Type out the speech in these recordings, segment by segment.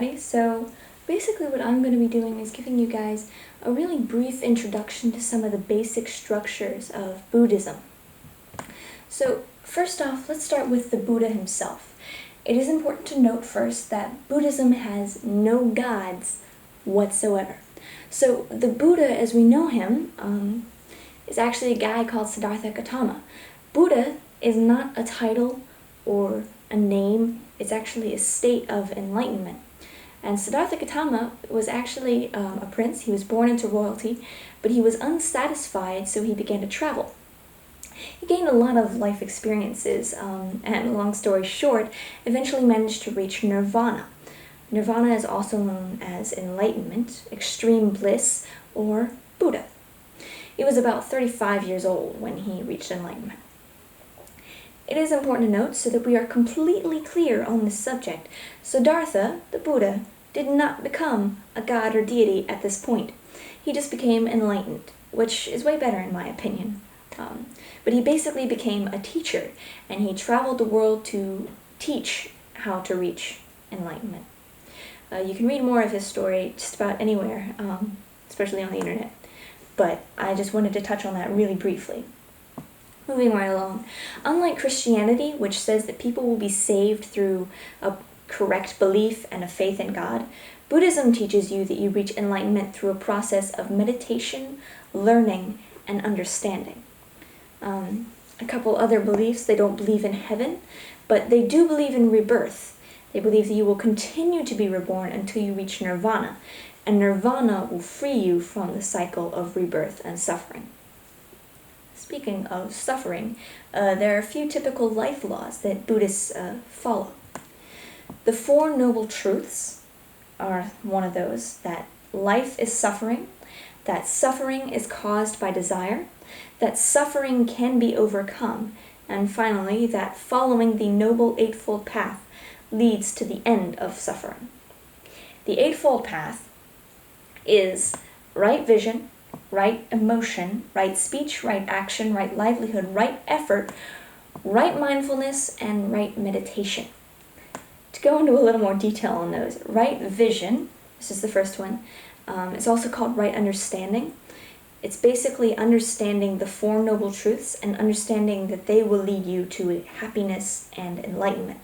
everybody. So basically what I'm going to be doing is giving you guys a really brief introduction to some of the basic structures of Buddhism. So first off, let's start with the Buddha himself. It is important to note first that Buddhism has no gods whatsoever. So the Buddha as we know him is actually a guy called Siddhartha Gautama. Buddha is not a title or a name, it's actually a state of enlightenment. And Siddhartha Gautama was actually a prince. He was born into royalty, but he was unsatisfied, so he began to travel. He gained a lot of life experiences, and long story short, eventually managed to reach nirvana. Nirvana is also known as enlightenment, extreme bliss, or Buddha. He was about 35 years old when he reached enlightenment. It is important to note, so that we are completely clear on this subject, Siddhartha, the Buddha, did not become a god or deity at this point. He just became enlightened, which is way better in my opinion. But he basically became a teacher, and he traveled the world to teach how to reach enlightenment. You can read more of his story just about anywhere, especially on the internet, but I just wanted to touch on that really briefly. Moving right along. Unlike Christianity, which says that people will be saved through a correct belief and a faith in God, Buddhism teaches you that you reach enlightenment through a process of meditation, learning, and understanding. A couple other beliefs: they don't believe in heaven, but they do believe in rebirth. They believe that you will continue to be reborn until you reach nirvana, and nirvana will free you from the cycle of rebirth and suffering. Speaking of suffering, there are a few typical life laws that Buddhists follow. The Four Noble Truths are one of those: that life is suffering, that suffering is caused by desire, that suffering can be overcome, and finally, that following the Noble Eightfold Path leads to the end of suffering. The Eightfold Path is right vision, right emotion, right speech, right action, right livelihood, right effort, right mindfulness, and right meditation. To go into a little more detail on those, right vision, this is the first one, it's also called right understanding. It's basically understanding the Four Noble Truths and understanding that they will lead you to happiness and enlightenment.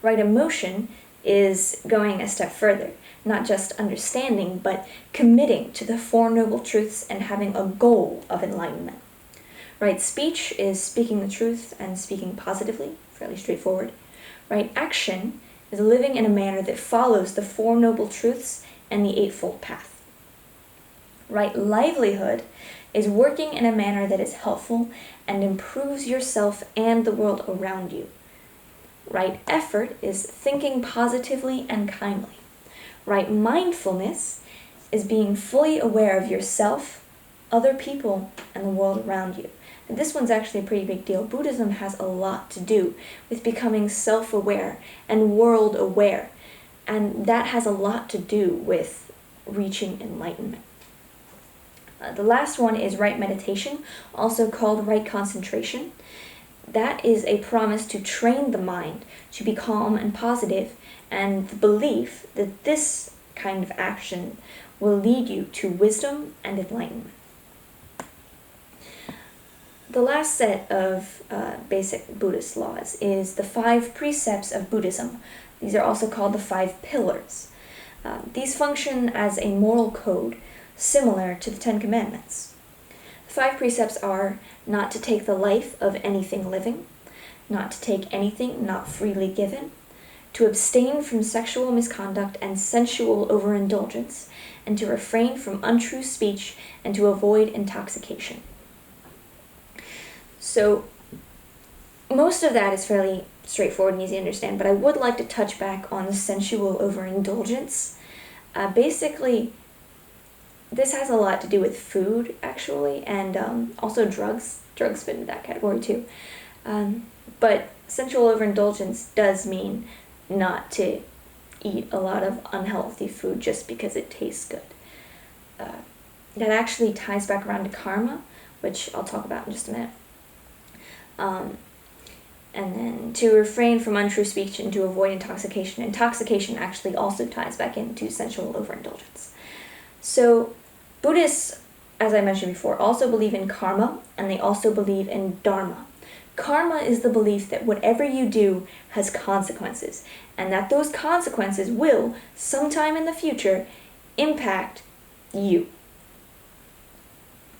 Right emotion is going a step further, not just understanding, but committing to the Four Noble Truths and having a goal of enlightenment. Right speech is speaking the truth and speaking positively, fairly straightforward. Right action is living in a manner that follows the Four Noble Truths and the Eightfold Path. Right livelihood is working in a manner that is helpful and improves yourself and the world around you. Right effort is thinking positively and kindly. Right mindfulness is being fully aware of yourself, other people, and the world around you. And this one's actually a pretty big deal. Buddhism has a lot to do with becoming self-aware and world-aware, and that has a lot to do with reaching enlightenment. The last one is right meditation, also called right concentration. That is a promise to train the mind to be calm and positive, and the belief that this kind of action will lead you to wisdom and enlightenment. The last set of basic Buddhist laws is the 5 precepts of Buddhism. These are also called the 5 pillars. These function as a moral code similar to the 10 Commandments. The 5 precepts are not to take the life of anything living, not to take anything not freely given, to abstain from sexual misconduct and sensual overindulgence, and to refrain from untrue speech and to avoid intoxication. So, most of that is fairly straightforward and easy to understand, but I would like to touch back on the sensual overindulgence. Basically, this has a lot to do with food, actually, and also drugs. Drugs fit into that category, too. But sensual overindulgence does mean not to eat a lot of unhealthy food just because it tastes good. That actually ties back around to karma, which I'll talk about in just a minute. And then to refrain from untrue speech and to avoid intoxication. Intoxication actually also ties back into sensual overindulgence. So Buddhists, as I mentioned before, also believe in karma, and they also believe in dharma. Karma is the belief that whatever you do has consequences, and that those consequences will, sometime in the future, impact you.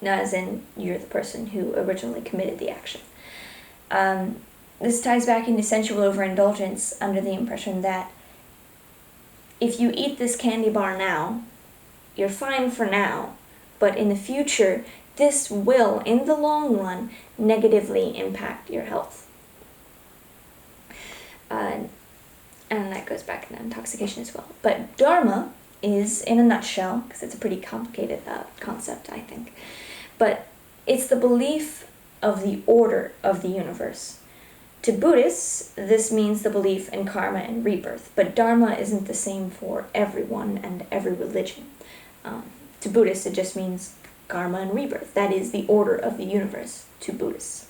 As in, you're the person who originally committed the action. This ties back into sensual overindulgence under the impression that if you eat this candy bar now, you're fine for now, but in the future, this will, in the long run, negatively impact your health. And that goes back into intoxication as well. But Dharma is, in a nutshell, because it's a pretty complicated concept, I think, but it's the belief of the order of the universe. To Buddhists, this means the belief in karma and rebirth, but Dharma isn't the same for everyone and every religion. To Buddhists, it just means karma and rebirth. That is the order of the universe to Buddhists.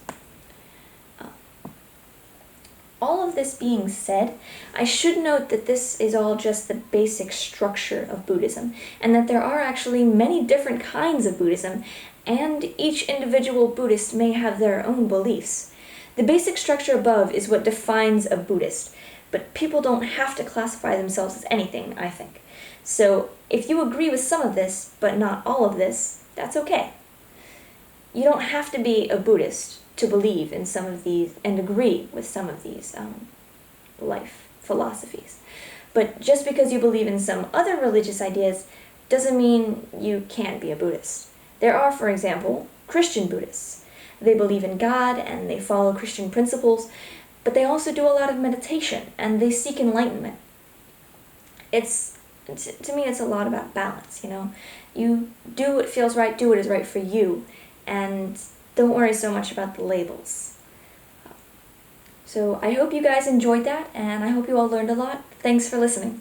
All of this being said, I should note that this is all just the basic structure of Buddhism, and that there are actually many different kinds of Buddhism, and each individual Buddhist may have their own beliefs. The basic structure above is what defines a Buddhist, but people don't have to classify themselves as anything, I think. So if you agree with some of this, but not all of this, that's okay. You don't have to be a Buddhist to believe in some of these and agree with some of these life philosophies. But just because you believe in some other religious ideas doesn't mean you can't be a Buddhist. There are, for example, Christian Buddhists. They believe in God and they follow Christian principles, but they also do a lot of meditation and they seek enlightenment. To me, it's a lot about balance, you know? You do what feels right, do what is right for you, and don't worry so much about the labels. So I hope you guys enjoyed that, and I hope you all learned a lot. Thanks for listening.